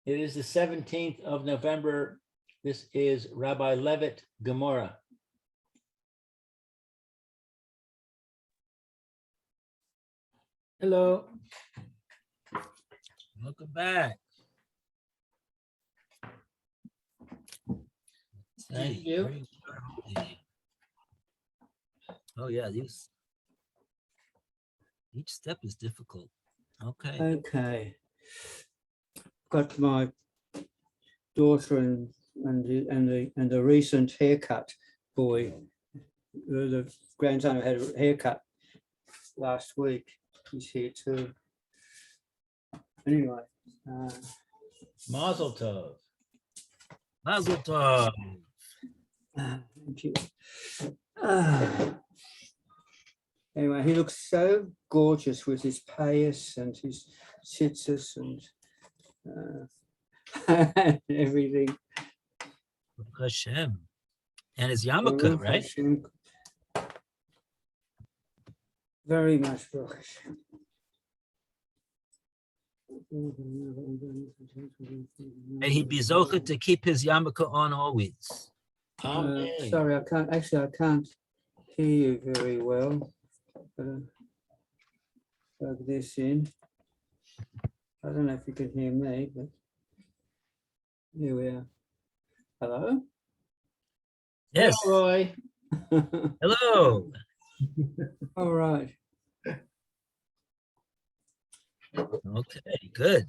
It is the 17th of November. This is Rabbi Levitt, Gomorrah. Hello. Welcome back. Thank you. Oh yeah, each step is difficult. Okay. Okay. Got my daughter and the recent haircut boy. The grandson who had a haircut last week. He's here too. Anyway. Mazel tov. Mazel tov. Thank you. Anyway, he looks so gorgeous with his payas and his tzitzis and everything. Baruch Hashem. And his yarmulke, right? Hashem. Very much Baruch Hashem. And he'd be zocheh to keep his yarmulke on always. Sorry, I can't hear you very well. Plug this in. I don't know if you can hear me, but here we are. Hello? Yes. Hello, Roy. Hello. All right. Okay, good.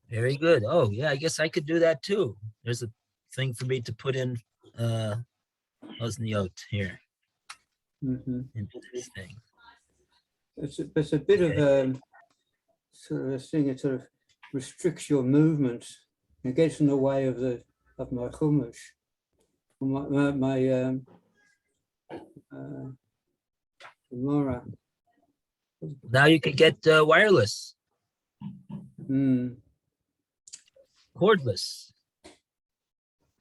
Very good. Oh, yeah, I guess I could do that too. There's a thing for me to put in Osniot here. Mm-hmm. Into this thing. It's a bit of a sort of a thing. It sort of restricts your movement. It gets in the way of my chumash, my Gomorrah. Now you could get wireless, cordless.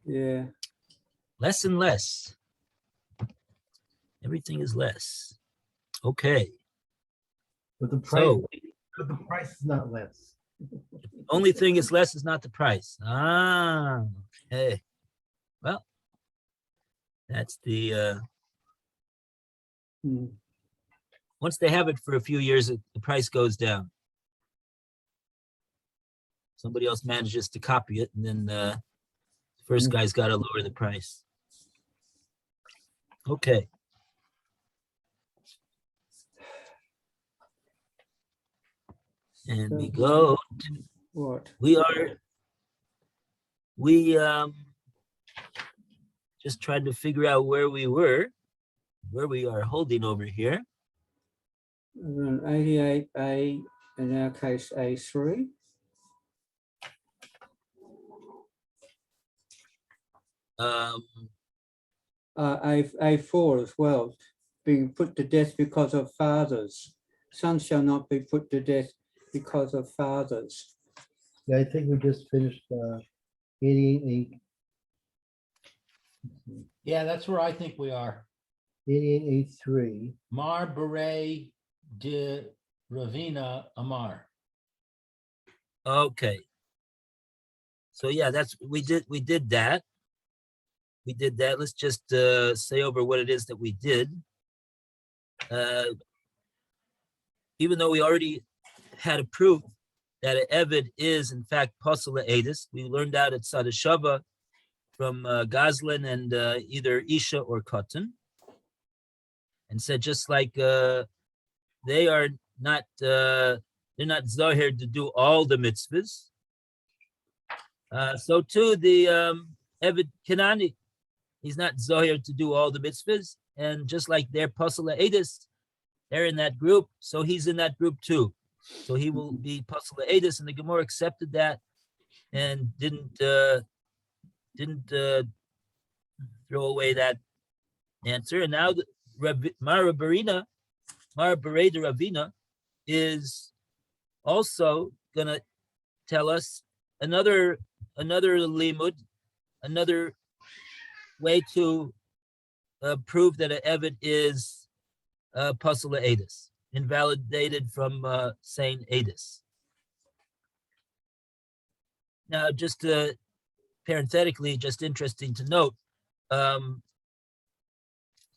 Yeah. Less and less. Everything is less. Okay. But the price, is not less. Only thing is less is not the price. Ah, okay. Well, that's the once they have it for a few years, the price goes down. Somebody else manages to copy it, and then the first guy's got to lower the price. Okay. And we go. What? We just tried to figure out where we are holding over here. 88A, in our case, A3. A4 as well, being put to death because of fathers. Sons shall not be put to death because of fathers. Yeah, I think we just finished 88A. Yeah, that's where I think we are. 88A3. Mar Beret de Ravina Amar. Okay. So yeah, we did that. Let's just say over what it is that we did. Even though we already had a proof that an Eved is in fact Pasal Edis, we learned out at Sadashava from Goslin and either Isha or Cotton, and said just like they are not they're not Zahir to do all the mitzvahs. So too the Eved Kenani, he's not Zahir to do all the mitzvahs, and just like they're Pasal Edis, they're in that group, so he's in that group too. So he will be Pasal Edis, and the Gomorrah accepted that and didn't throw away that answer. And now Mara Bereda Ravina is also gonna tell us another limud, another way to prove that an Eved is Pasal Edis, invalidated from saying Edis. Now, just parenthetically, just interesting to note,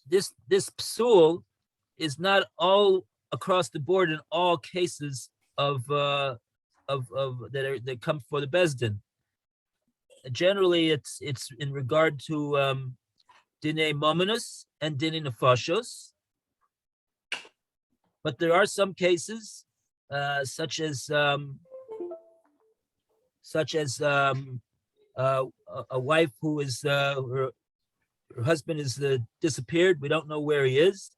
this psul is not all across the board in all cases of that come for the Bezdin. Generally, it's in regard to Dinei Mominus and Dinei Nefashos. But there are some cases, such as a wife who is her husband is disappeared. We don't know where he is,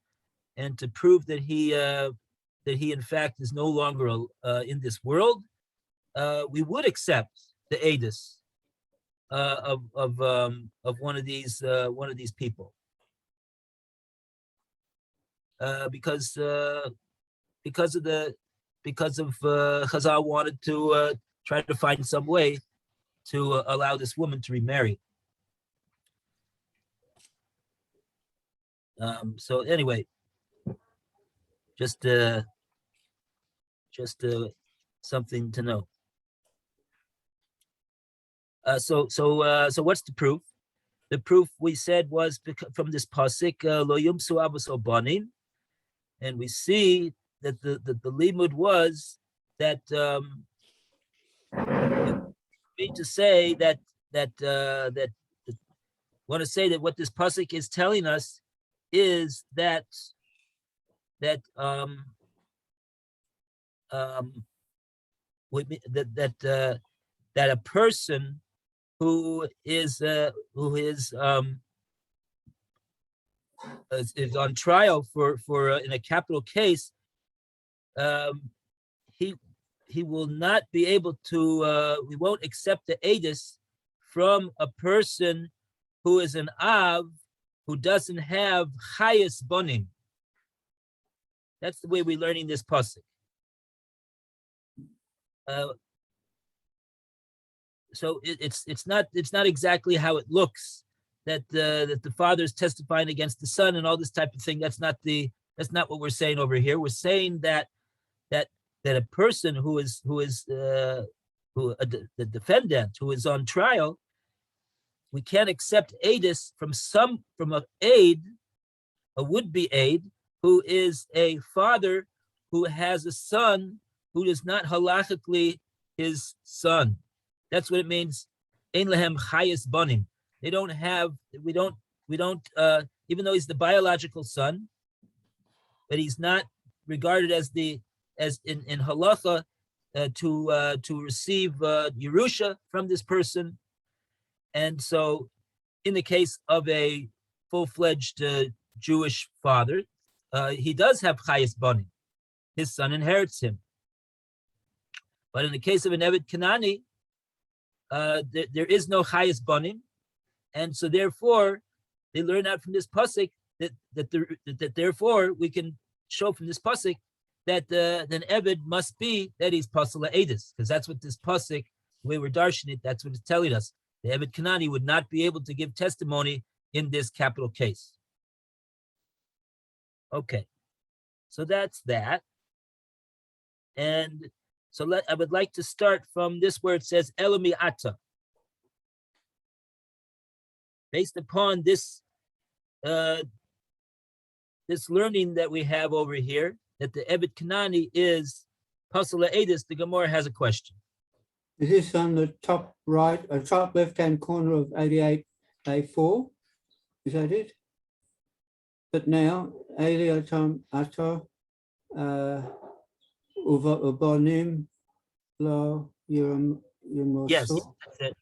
and to prove that he in fact is no longer in this world, we would accept the edus of one of these people, because Chazal wanted to try to find some way to allow this woman to remarry. So anyway, just something to know. So what's the proof? The proof we said was from this pasuk lo yumsu avos obanim, and we see that the limud was that mean to say that want to say that what this pasuk is telling us is that a person who is on trial for in a capital case, he will not be able to. We won't accept the edus from a person who is an av who doesn't have chayas bonim. That's the way we're learning this pasuk. So it's not exactly how it looks that the father is testifying against the son and all this type of thing. That's not what we're saying over here. We're saying that a person who is the defendant who is on trial, we can't accept edus from a would-be aid who is a father who has a son who is not halachically his son. That's what it means. Ein lehem chayas banim. They don't have. We don't. Even though he's the biological son, but he's not regarded as in halacha to receive Yerusha from this person. And so, in the case of a full-fledged Jewish father, he does have chayas banim. His son inherits him. But in the case of an Eved Kanani, there is no chayas banim, and so therefore they learn out from this pasuk that therefore we can show from this pasuk that an Eved must be that he's pasala edus, because that's what this pasuk, the way we're darshaning it, that's what it's telling us. The Eved Kanani would not be able to give testimony in this capital case. Okay, so that's that. And so I would like to start from this where it says Elami Ata. Based upon this learning that we have over here, that the Eved Kanani is Pasala Edis, the Gomorrah has a question. Is this on the top right, or top left-hand corner of 88A4? Is that it? But now, Eliatam Ata Ubanim Lo Yirmosu. Yes, that's it.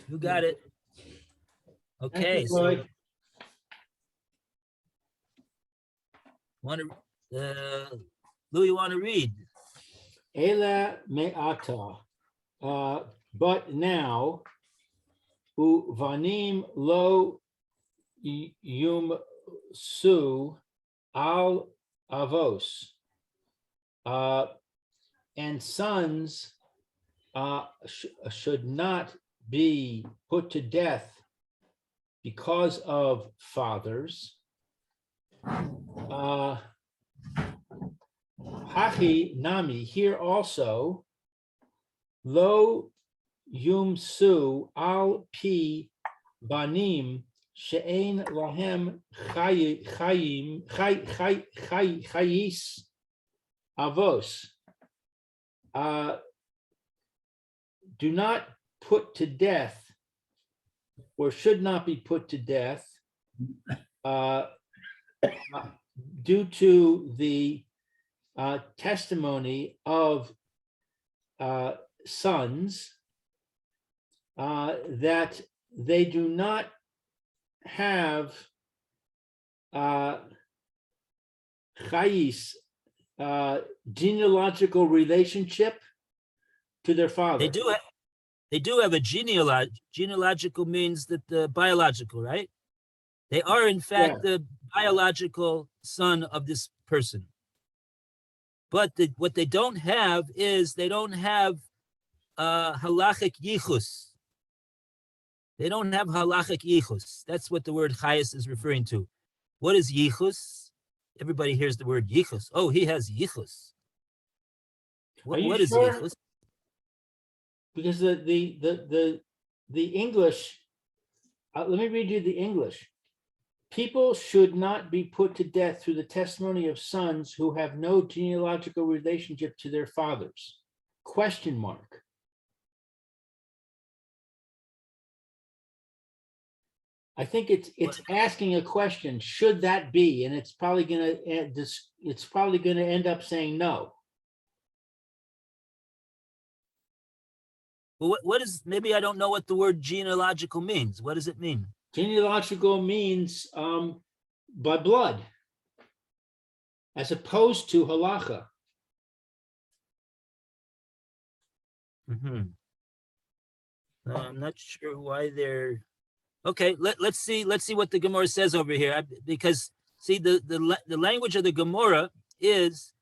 You got it. Okay, so Lou, you want to read? Ela me'ata, but now, uvanim lo yumsu al avos, and sons should not be put to death because of fathers. Hachi nami, here also, lo yumsu al pi banim she'ein lahem chayis avos. Do not put to death, or should not be put to death, due to the testimony of sons that they do not have chayis, genealogical relationship to their father. They do have a genealogical means that the biological, right? They are in fact the biological son of this person. But what they don't have is they don't have halachic yichus. They don't have halachic yichus. That's what the word chayis is referring to. What is yichus? Everybody hears the word yichus. Oh, he has yichus. What is sure? yichus? Because the English, let me read you the English. People should not be put to death through the testimony of sons who have no genealogical relationship to their fathers. Question mark. I think it's asking a question. Should that be? And it's probably going to end up saying no. Well, what is, maybe I don't know what the word genealogical means. What does it mean? Genealogical means by blood, as opposed to halacha. I'm not sure why they're okay. Let's see what the Gomorrah says over here, because see the language of the Gomorrah is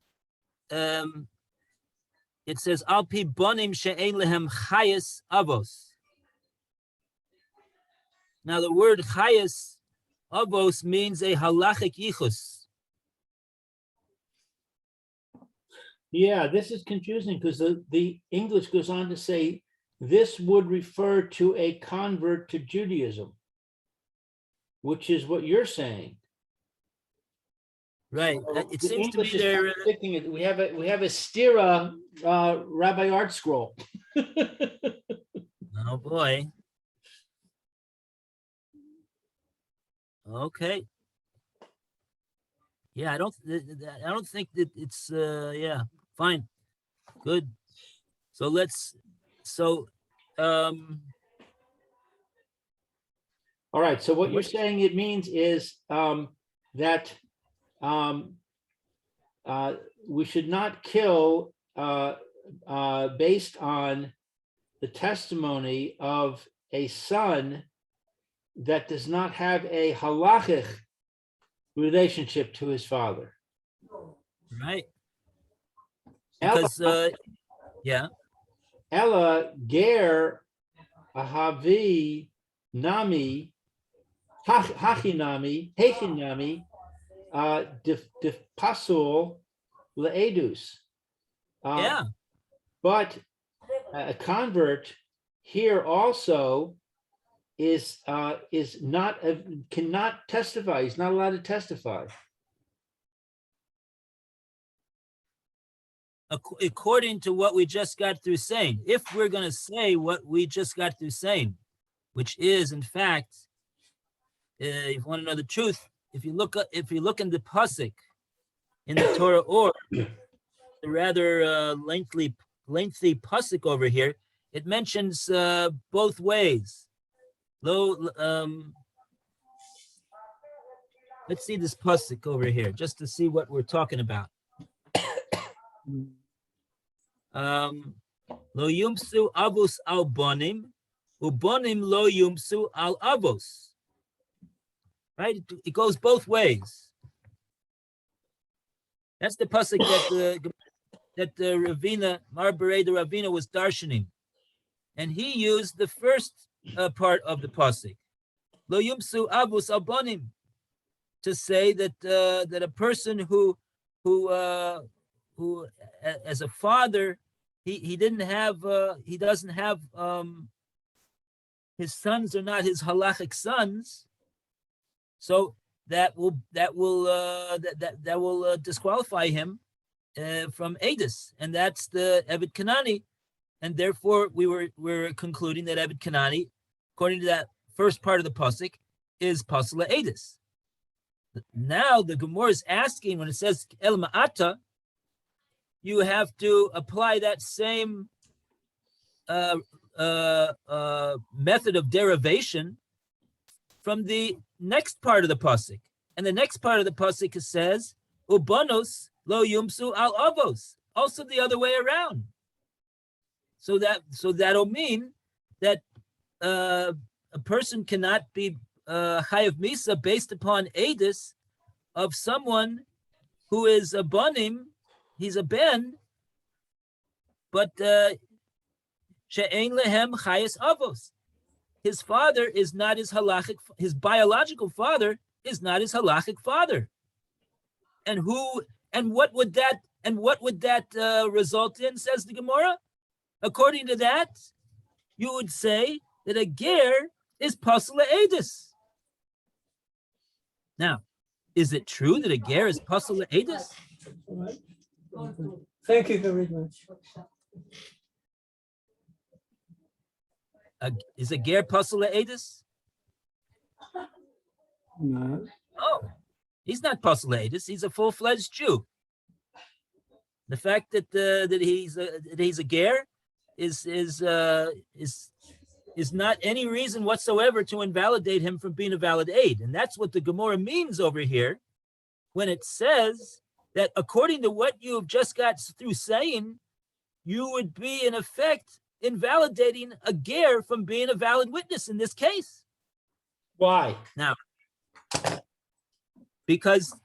it says al pi bonim she'ein lehem chayis avos. Now the word chayis avos means a halachic yichus. Yeah, this is confusing because the English goes on to say this would refer to a convert to Judaism, which is what you're saying. Right. So It the seems English to be is there. contradicting it. We have a stira Rabbi Art Scroll. Oh boy. Okay. Yeah, I don't think that it's yeah, fine. Good. So All right. So what you're saying it means is that we should not kill based on the testimony of a son that does not have a halachic relationship to his father. right. Because yeah. Ella ger ahavi nami hachinami pasul leedus. Yeah. But a convert here also is not cannot testify. He's not allowed to testify. According to what we just got through saying, if we're going to say what we just got through saying, which is in fact, if you want to know the truth, if you look in the pasuk in the Torah, or the rather lengthy pasuk over here, it mentions both ways. Let's see this pasuk over here, just to see what we're talking about. Lo yumsu avos al bonim, ubonim lo yumsu al avos. Right? It goes both ways. That's the pasuk that the Ravina, Marbarei the Ravina, was darshaning, and he used the first part of the pasuk, lo yumsu avos al bonim, to say that that a person who as a father he didn't have he doesn't have his sons are not his halachic sons, so that will disqualify him from Edis, and that's the Eved Kanani, and therefore we're concluding that Eved Kanani, according to that first part of the pasuk, is pasuk Edis. Now the Gomorrah is asking, when it says El Ma'ata, you have to apply that same method of derivation from the next part of the pasuk, and the next part of the pasuk says Ubanos lo yumsu al avos, also the other way around. So that'll mean that a person cannot be chayav misa based upon edus of someone who is a banim, he's a ben, but she'ein lehem chayas avos. His father is not his halachic. His biological father is not his halachic father. And what would that result in? Says the Gomorrah. According to that, you would say that a ger is pasula edus. Now, is it true that a ger is pasula edus? Thank you very much. Is a ger pasula edus? No. Oh, he's not pasula edus. He's a full-fledged Jew. The fact that he's a ger is not any reason whatsoever to invalidate him from being a valid aid. And that's what the Gomorrah means over here when it says that according to what you have just got through saying, you would be in effect invalidating a ger from being a valid witness in this case. Why? Now, because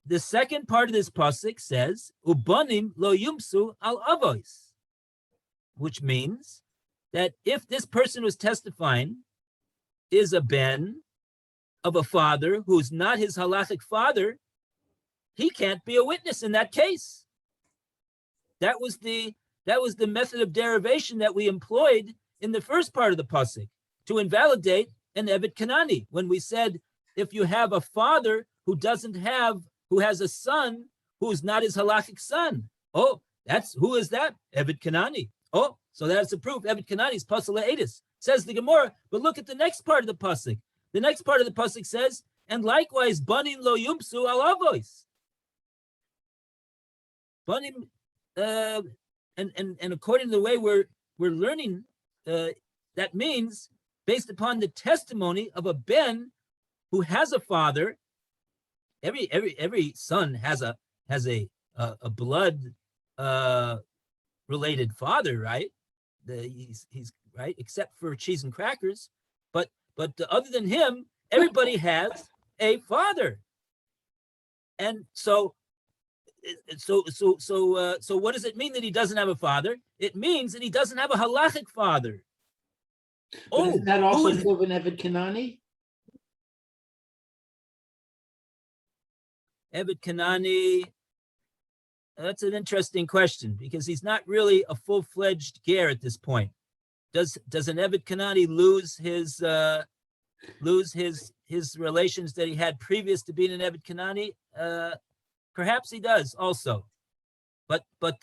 the second part of this pasuk says, Ubanim lo yumsu al avois, which means that if this person who's testifying is a ben of a father who's not his halachic father, he can't be a witness in that case. That was the method of derivation that we employed in the first part of the pasuk to invalidate an Eved Kanani, when we said if you have a father who has a son who's not his halachic son. Oh, who is that? Eved Kanani. Oh, so that's a proof. Eved Kanani is pasula edus, says the Gemara. But look at the next part of the pasuk. The next part of the pasuk says, and likewise, banim lo yumsu al avois. Banim, and according to the way we're learning, that means based upon the testimony of a ben who has a father. Every son has a blood related father, right? He's right, except for cheese and crackers. But other than him, everybody has a father. And so what does it mean that he doesn't have a father? It means that he doesn't have a halachic father. But isn't that also true of an Eved Kanani? Eved Kanani, that's an interesting question because he's not really a full-fledged ger at this point. Does an Eved Kanani lose his relations that he had previous to being an Eved Kanani? Perhaps he does also, but from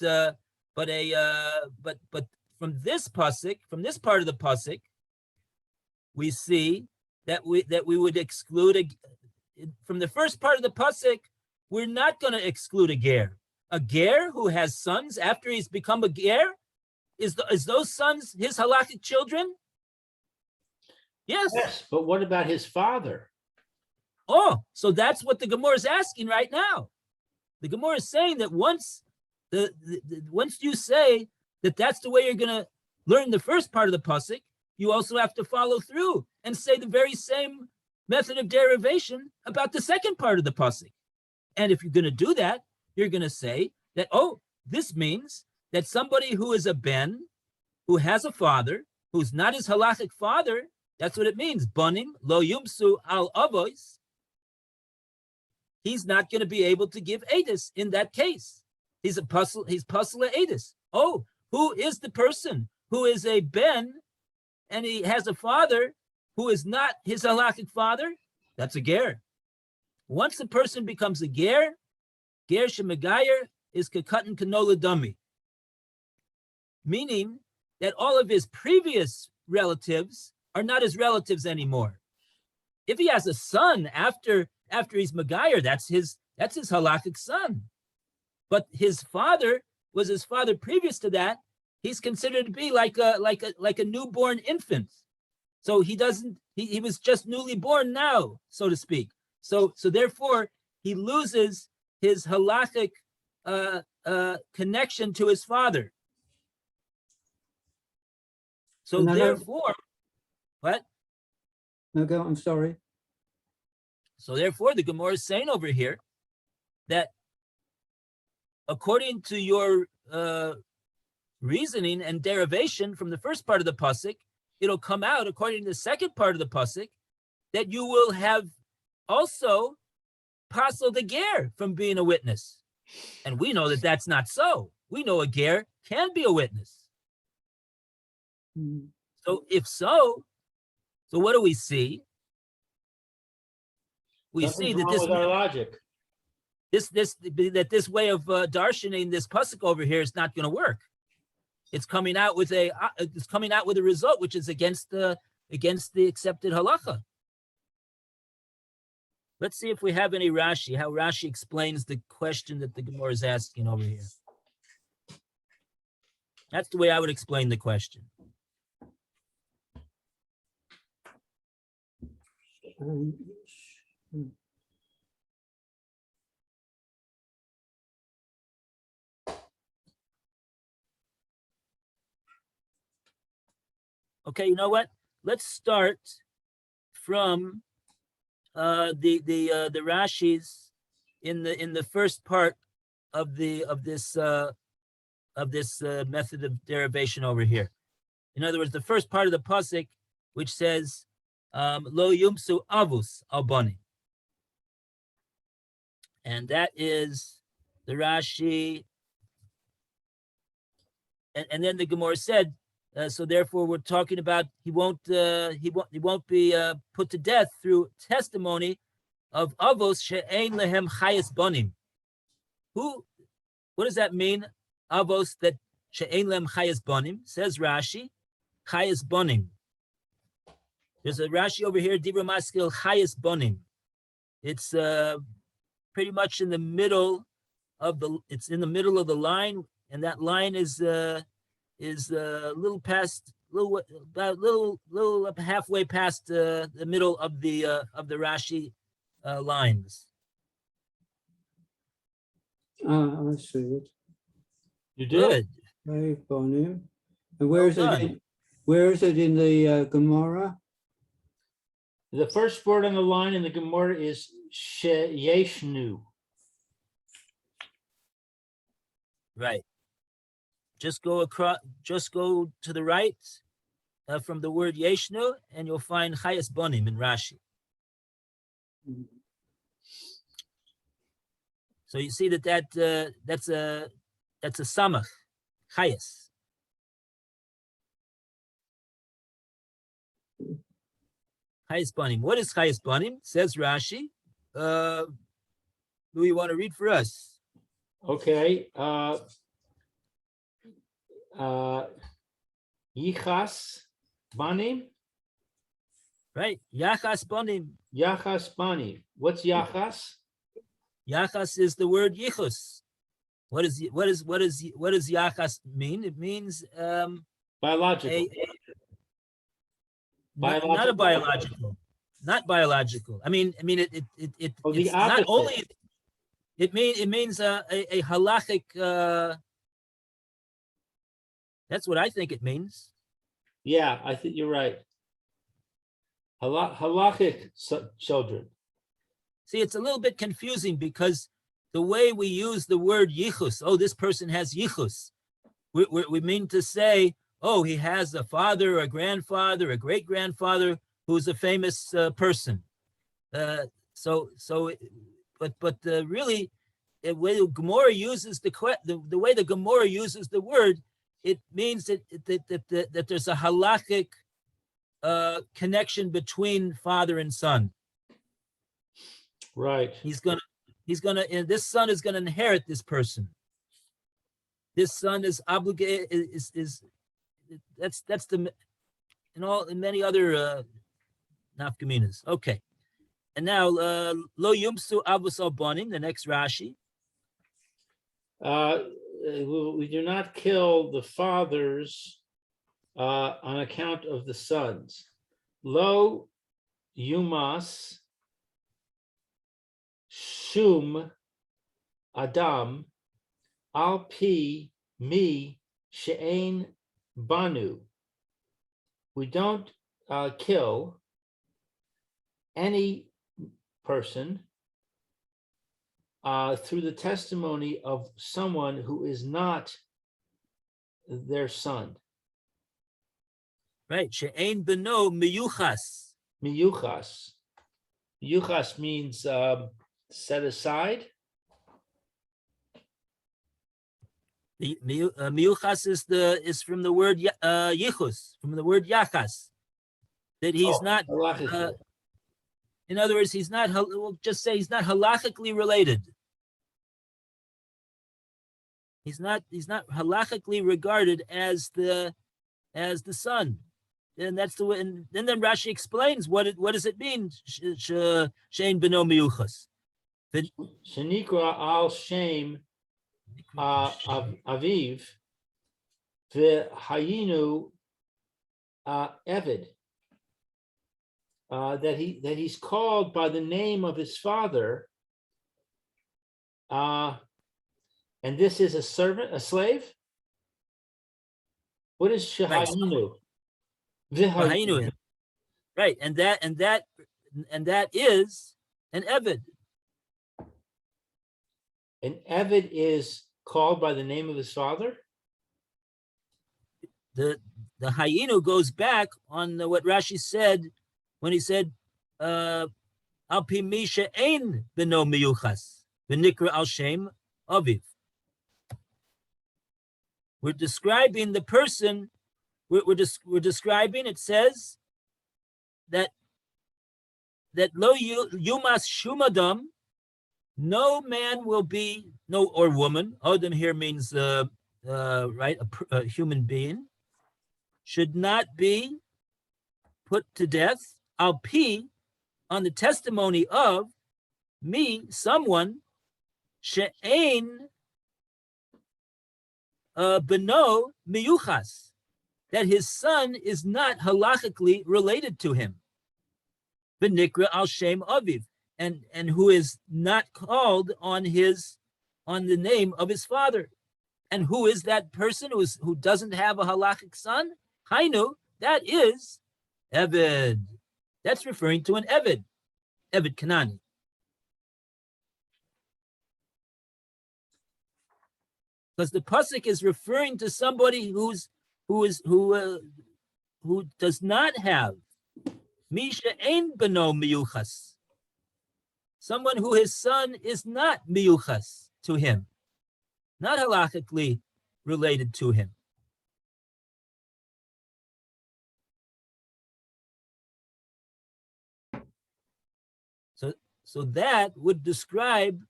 this pasuk, from this part of the pasuk, we see that we would exclude from the first part of the pasuk. We're not going to exclude a ger. A ger who has sons after he's become a ger, is those sons his halachic children? Yes. Yes, but what about his father? Oh, so that's what the Gomorrah is asking right now. The Gomorrah is saying that once you say that that's the way you're going to learn the first part of the pasuk, you also have to follow through and say the very same method of derivation about the second part of the pasuk. And if you're going to do that, you're going to say that, oh, this means that somebody who is a ben, who has a father, who's not his halachic father, that's what it means. Banim lo yumsu al avois. He's not going to be able to give edus in that case. He's pasula edus. Oh, who is the person who is a ben and he has a father who is not his halakhic father? That's a ger. Once a person becomes a ger shemegayer is kekatan kanola dummy, meaning that all of his previous relatives are not his relatives anymore. If he has a son after he's megayer, that's his halakhic son. But his father was his father previous to that. He's considered to be like a newborn infant. So he was just newly born now, so to speak. So therefore he loses his halakhic connection to his father. So therefore, what? No, go. I'm sorry. So therefore, the Gomorrah is saying over here that according to your reasoning and derivation from the first part of the pasuk, it'll come out according to the second part of the pasuk that you will have also passel the ger from being a witness, and we know that that's not so. We know a ger can be a witness. So if so what do we see? We see that with our logic. this way of darshaning this pasuk over here is not going to work. It's coming out with a result which is against the accepted halacha. Let's see if we have any Rashi, how Rashi explains the question that the Gemara is asking over here. That's the way I would explain the question. Okay, you know what? Let's start from the Rashis in the first part of this method of derivation over here. In other words, the first part of the pasuk, which says lo yumsu avus albani, and that is the Rashi, and then the Gemara said. So therefore, we're talking about he won't be put to death through testimony of avos she'ein lehem chayes bonim. What does that mean? Avos that she'ein lehem chayes bonim, says Rashi, chayes bonim. There's a Rashi over here, Dibra Maskil chayes bonim. It's pretty much in the middle of the line, and that line is a little halfway past the middle of the Rashi lines. I see it. You do? Good. Hey, Bonim. And where is it in the Gomorrah? The first word on the line in the Gomorrah is sheyeshnu. Right. Just go to the right from the word yeshnu, and you'll find chayes bonim in Rashi. So you see that's a samach, chayes. Chayes bonim. What is chayes bonim? Says Rashi. Who you want to read for us? Okay. Yichas banim. Right. Yachas bonim. Yachas banim. What's yachas? Yachas is the word yichus. What does yachas mean? It means Biological. Not biological. Not biological. I mean it's not only. It means a halachic. That's what I think it means. Yeah, I think you're right. Halachic children. See, it's a little bit confusing because the way we use the word yichus, this person has yichus. We mean to say, he has a father, a grandfather, a great-grandfather who's a famous person. Really, the way the Gomorrah uses the way the Gomorrah uses the word it means that there's a halachic connection between father and son. Right. And this son is gonna inherit this person. This son is obligated. That's the in many other nafkaminas. Okay, and now lo yumsu avos albanim. The next Rashi. We do not kill the fathers on account of the sons. Lo yumas shum adam al pi mi she'ein banu. We don't kill any person through the testimony of someone who is not their son. Right, she'ein beno miyuchas. Miyuchas. Miyuchas means set aside. The miyuchas is from the word yichus, from the word yachas. That he's not. In other words, he's not. We'll just say he's not halachically related. He's not halachically regarded as the son. And that's the way. And then Rashi explains what does it mean? Shein beno miyuchas. Shenikra al shem aviv v'hayinu Evid. That he's called by the name of his father, and this is a servant, a slave. What is shehayinu? V'hayinu. Right, and that is an Evid. An Evid is called by the name of his father. The Hayinu goes back on what Rashi said when he said, "Al pi mi she'ein beno miyuchas v'nikra al shem aviv." We're describing the person. We're describing. It says that lo yumas shumadam. No man will be or woman. Adam here means right a human being should not be put to death. Al pi, on the testimony of me, someone she'ein beno miyuchas, that his son is not halachically related to him. V'nikra al shem aviv, and who is not called on the name of his father. And who is that person who doesn't have a halachic son? Hainu, that is Eved. That's referring to an Eved Kanani. Because the pasuk is referring to somebody who does not have Misha ein beno miyuchas. Someone who his son is not miyuchas to him, not halachically related to him. So that would describe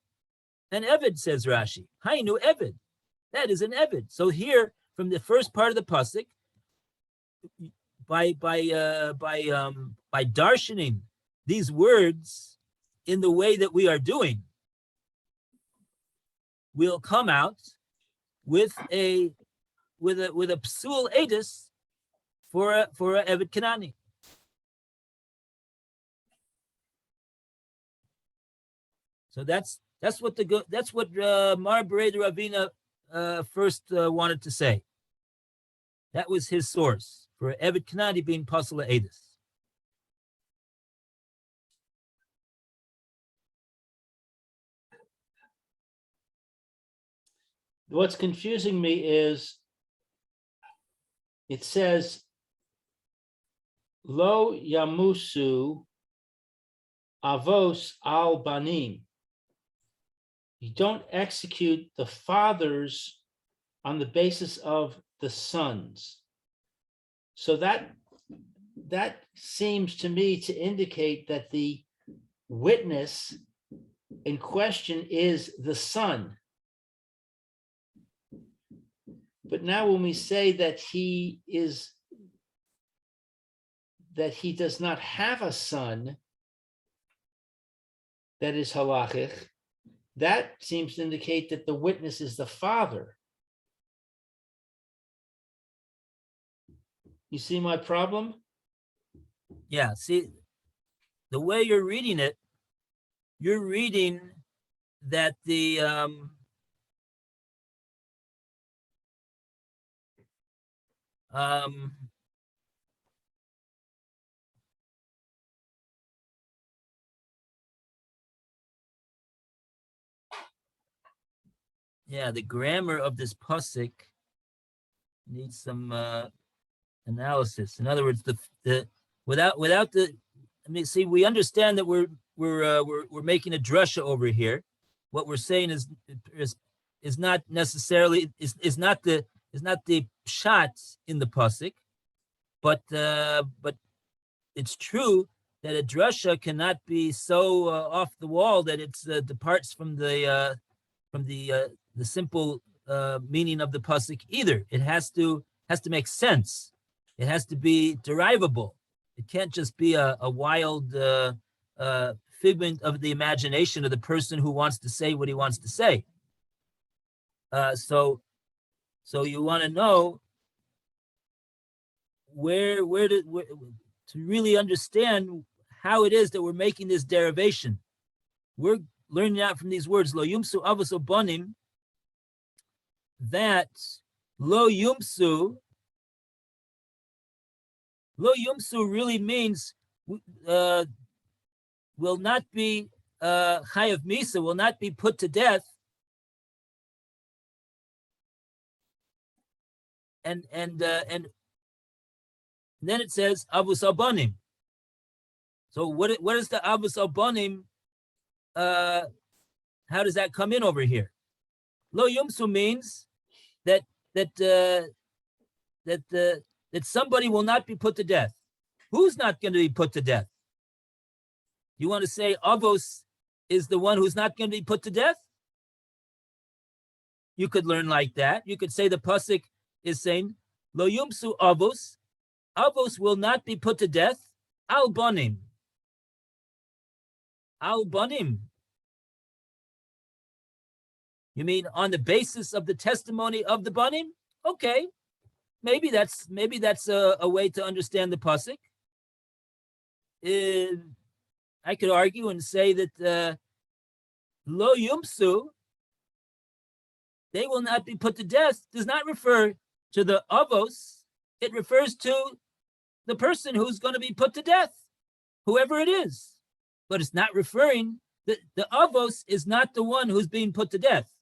an Eved, says Rashi. Hainu Eved. That is an Eved. So here, from the first part of the pasuk, by darshaning these words in the way that we are doing, we'll come out with a psul edus for a Eved Kanani. So that's what Mar Bereda Ravina first wanted to say. That was his source for Eved Kanani being Pasala Edis. What's confusing me is it says Lo Yamusu Avos al Banim. You don't execute the fathers on the basis of the sons. So that seems to me to indicate that the witness in question is the son. But now when we say that he does not have a son that is halachic, that seems to indicate that the witness is the father. You see my problem? Yeah, see, the way you're reading it, you're reading that the yeah, the grammar of this pasuk needs some analysis. In other words, the without the, I mean, see, we understand that we're making a drasha over here. What we're saying is not necessarily is not the shot in the pasuk, but it's true that a drasha cannot be so off the wall that it departs from the simple meaning of the pasuk either. It has to make sense. It has to be derivable. It can't just be a wild figment of the imagination of the person who wants to say what he wants to say. So you want to know where to really understand how it is that we're making this derivation. We're learning out from these words, lo yumsu avos obanim, that lo yumsu really means will not be chayav misa, will not be put to death, and then it says avos abanim. So what is the avos abanim? How does that come in over here? Lo yumsu means that somebody will not be put to death. Who's not going to be put to death? You want to say avos is the one who's not going to be put to death? You could learn like that. You could say the pasuk is saying lo yumsu avos. Avos will not be put to death. Al banim. Al banim. You mean on the basis of the testimony of the banim? Okay, maybe that's a way to understand the pasuk. I could argue and say that lo yumsu, they will not be put to death, does not refer to the avos. It refers to the person who's going to be put to death, whoever it is. But it's not referring, the avos is not the one who's being put to death.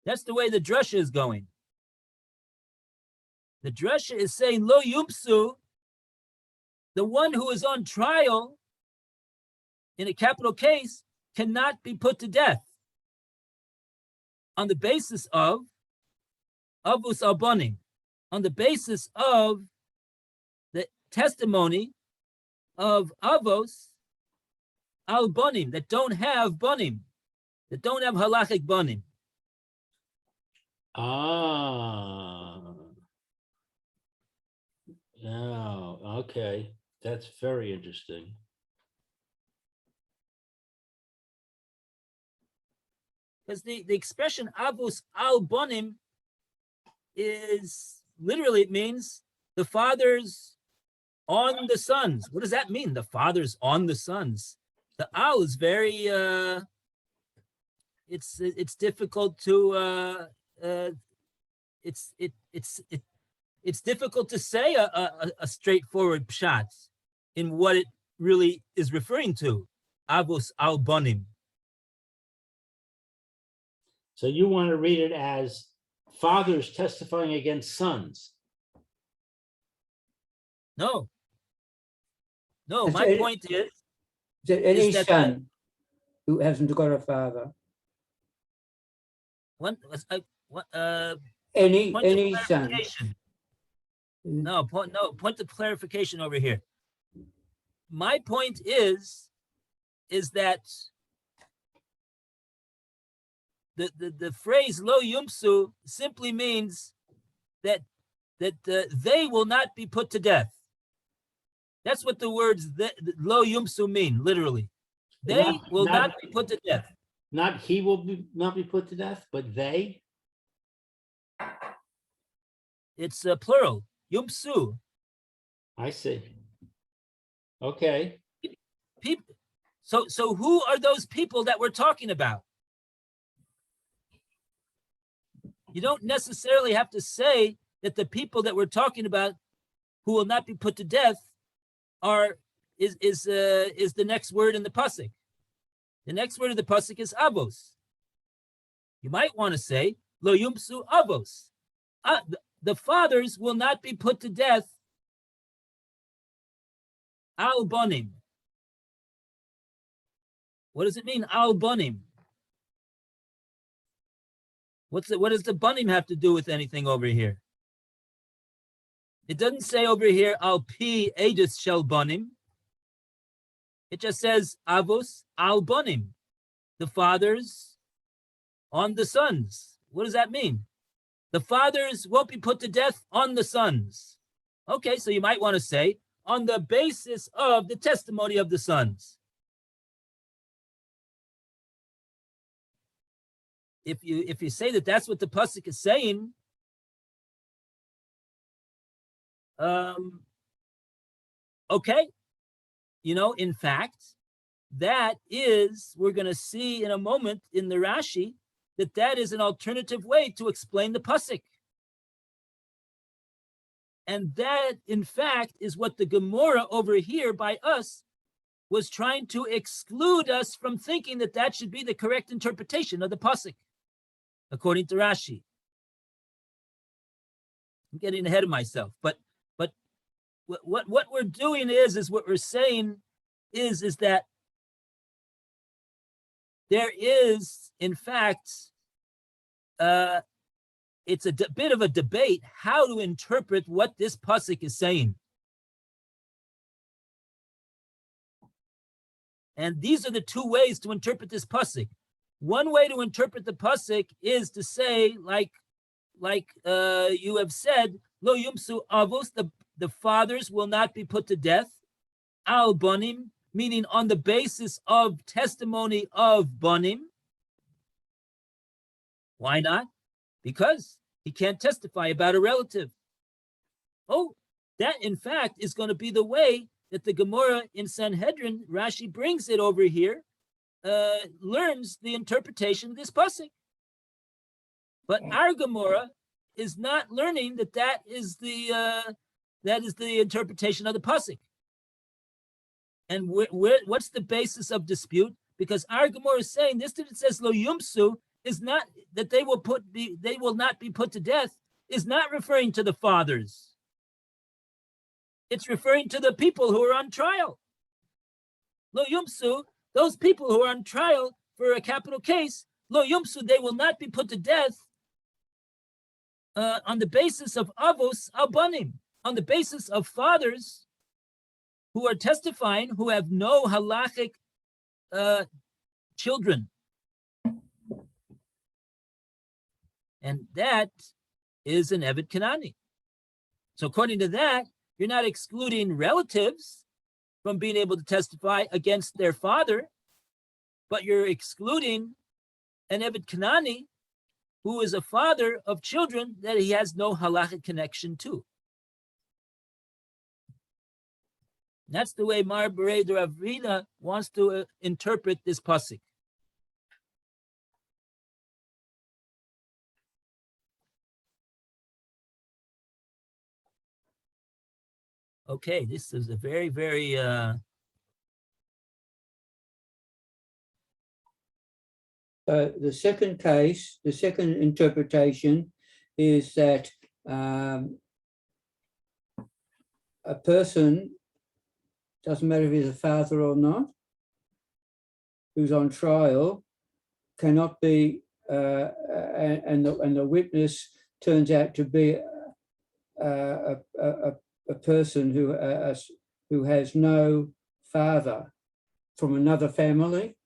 That's the way the drasha is going. The drasha is saying lo yumsu, the one who is on trial in a capital case cannot be put to death on the basis of avos albanim, on the basis of the testimony of avos albanim that don't have banim, that don't have halachic banim. Oh, okay. That's very interesting. Because the expression avos al banim is literally, it means the father's on the sons. What does that mean? The father's on the sons. The al is very it's difficult to it's difficult to say a straightforward pshat in what it really is referring to. Avos al banim. So you want to read it as fathers testifying against sons? No, That's my it. point is That any is that son who hasn't got a father. any Point of son. clarification. No, point of clarification over here. My point is that the phrase lo yumsu simply means that they will not be put to death. That's what the words lo yumsu mean, literally. They will not be put to death. Not he will not be put to death, but they. It's plural, yumsu. I see. Okay. People. So who are those people that we're talking about? You don't necessarily have to say that the people that we're talking about who will not be put to death is the next word in the pasuk. The next word of the pasuk is avos. You might want to say lo yumsu avos. The fathers will not be put to death. Al bonim. What does it mean? Al bonim. What does the bonim have to do with anything over here? It doesn't say over here al pi edus shel bonim. It just says avos al bonim, the fathers on the sons. What does that mean? The fathers won't be put to death on the sons. Okay, so you might want to say on the basis of the testimony of the sons. If you say that that's what the pasuk is saying, okay, in fact, that is, we're going to see in a moment in the Rashi that is an alternative way to explain the pasuk. And that, in fact, is what the Gomorrah over here by us was trying to exclude us from thinking that should be the correct interpretation of the pasuk, according to Rashi. I'm getting ahead of myself, but what we're doing is what we're saying is that there is, in fact, it's a bit of a debate how to interpret what this pasuk is saying. And these are the two ways to interpret this pasuk. One way to interpret the pasuk is to say, like you have said, lo yumsu avos, the fathers will not be put to death, al bonim, meaning on the basis of testimony of bonim. Why not? Because he can't testify about a relative. Oh, that in fact is going to be the way that the Gomorrah in Sanhedrin, Rashi brings it over here, learns the interpretation of this pasuk. But our Gomorrah is not learning that is the interpretation of the pasuk. And what's the basis of dispute? Because our Gomorrah is saying this that it says lo yumsu is not that they will not be put to death, is not referring to the fathers. It's referring to the people who are on trial. Lo yumsu, those people who are on trial for a capital case, lo yumsu, they will not be put to death on the basis of avos abanim, on the basis of fathers who are testifying who have no halachic children. And that is an Eved Kanani. So according to that, you're not excluding relatives from being able to testify against their father, but you're excluding an Eved Kanani who is a father of children that he has no halachic connection to. That's the way Mar Berei de Ravrina wants to interpret this pasuk. Okay, this is a very, very the second case, the second interpretation is that a person, doesn't matter if he's a father or not, who's on trial, cannot be, and the witness turns out to be a person who has no father from another family?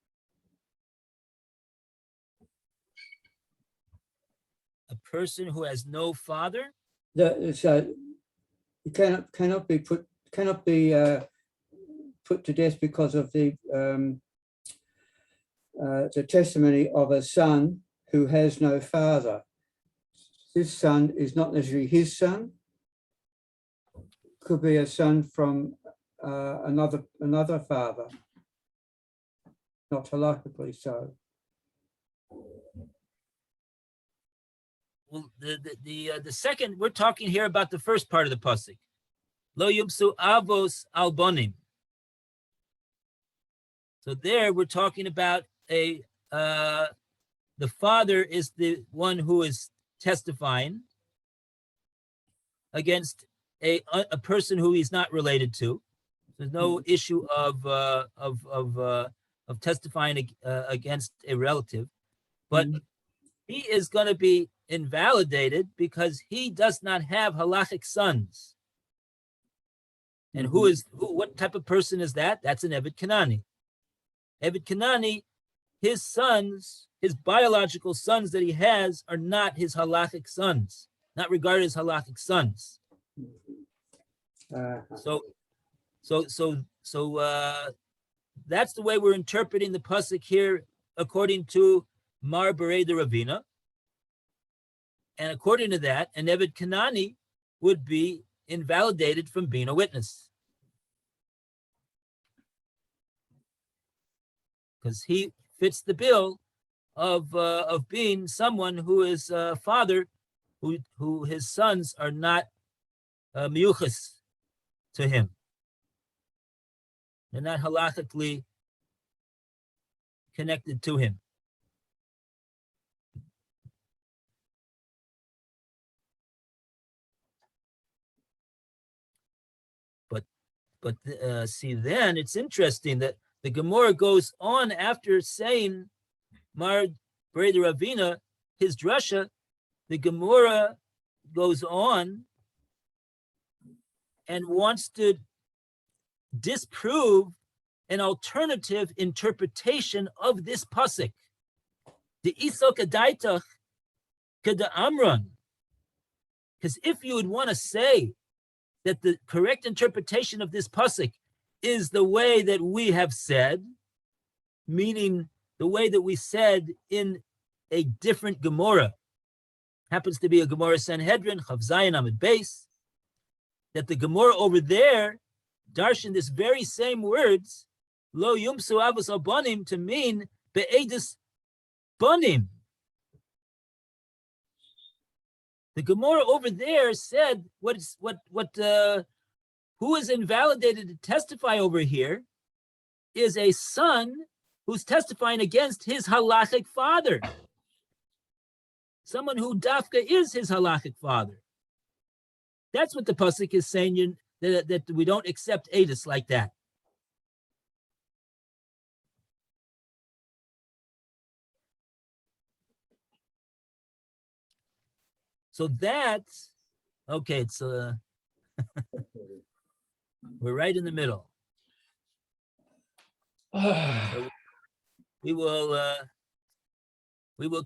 A person who has no father? So it cannot be put to death because of the testimony of a son who has no father. This son is not necessarily his son. Could be a son from another father, not halakhically so. Well, the second, we're talking here about the first part of the pasuk. Lo yumsu avos albonim. So there we're talking about the father is the one who is testifying against a person who he's not related to. There's no issue of testifying against a relative, but he is going to be invalidated because he does not have halachic sons. And what type of person is that? That's an Eved Kanani. Eved Kanani, his sons, his biological sons that he has are not his halachic sons, not regarded as halachic sons. So that's the way we're interpreting the pasuk here, according to Mar Berei de Ravina. And according to that, an Eved Kanani would be invalidated from being a witness, because he fits the bill of being someone who is a father who his sons are not miyuchas to him. They're not halachically connected to him. But see, then it's interesting that the Gomorrah goes on after saying Mar Berei de Ravina, his drasha, the Gomorrah goes on and wants to disprove an alternative interpretation of this pasuk. The isok adaitach kada amran. Because if you would want to say that the correct interpretation of this pasuk is the way that we have said, meaning the way that we said in a different Gomorrah, happens to be a Gomorrah Sanhedrin, Chav Zayin Amid Beis, that the Gomorrah over there, darshan this very same words, Lo Yumsu Avos Albanim, to mean Be'edus Banim. The Gomorrah over there said who is invalidated to testify over here is a son who's testifying against his halachic father. Someone who dafka is his halachic father. That's what the pasuk is saying, that we don't accept edus like that. So that's okay. It's we're right in the middle. So we will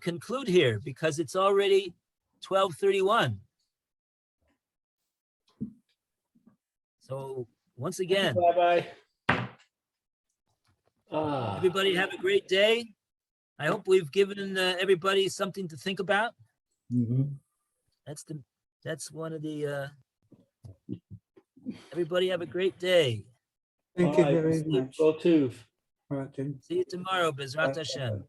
conclude here because it's already 12:31. So once again, Bye-bye. everybody have a great day. I hope we've given everybody something to think about. That's one of the. Everybody have a great day. Thank you very much. Well, too. All right, then. See you tomorrow, Bezrat Hashem.